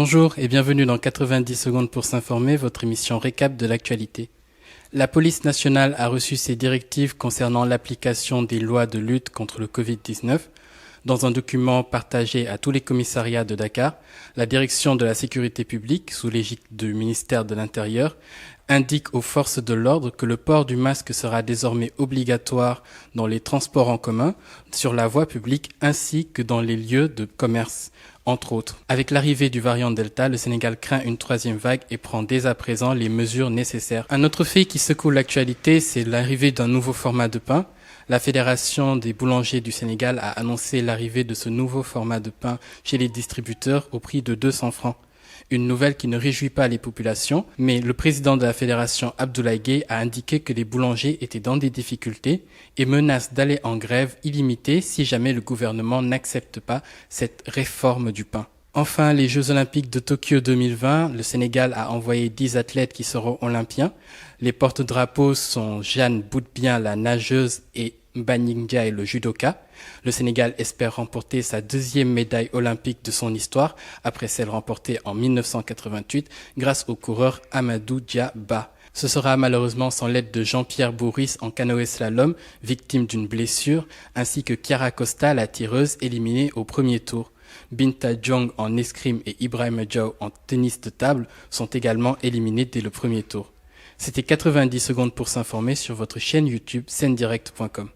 Bonjour et bienvenue dans 90 secondes pour s'informer, votre émission récap de l'actualité. La police nationale a reçu ses directives concernant l'application des lois de lutte contre le Covid-19. Dans un document partagé à tous les commissariats de Dakar, la direction de la sécurité publique, sous l'égide du ministère de l'Intérieur, indique aux forces de l'ordre que le port du masque sera désormais obligatoire dans les transports en commun, sur la voie publique ainsi que dans les lieux de commerce, entre autres. Avec l'arrivée du variant Delta, le Sénégal craint une troisième vague et prend dès à présent les mesures nécessaires. Un autre fait qui secoue l'actualité, c'est l'arrivée d'un nouveau format de pain. La Fédération des boulangers du Sénégal a annoncé l'arrivée de ce nouveau format de pain chez les distributeurs au prix de 200 francs. Une nouvelle qui ne réjouit pas les populations, mais le président de la fédération, Abdoulaye Gueye, a indiqué que les boulangers étaient dans des difficultés et menace d'aller en grève illimitée si jamais le gouvernement n'accepte pas cette réforme du pain. Enfin, les Jeux Olympiques de Tokyo 2020, le Sénégal a envoyé 10 athlètes qui seront olympiens. Les porte-drapeaux sont Jeanne Boutbien, la nageuse, et Mbanyinga, le judoka. Le Sénégal espère remporter sa deuxième médaille olympique de son histoire, après celle remportée en 1988 grâce au coureur Amadou Diaba. Ce sera malheureusement sans l'aide de Jean-Pierre Bourris en canoë slalom, victime d'une blessure, ainsi que Chiara Costa, la tireuse, éliminée au premier tour. Binta Diong en escrime et Ibrahima Diaw en tennis de table sont également éliminés dès le premier tour. C'était 90 secondes pour s'informer sur votre chaîne YouTube sendirect.com.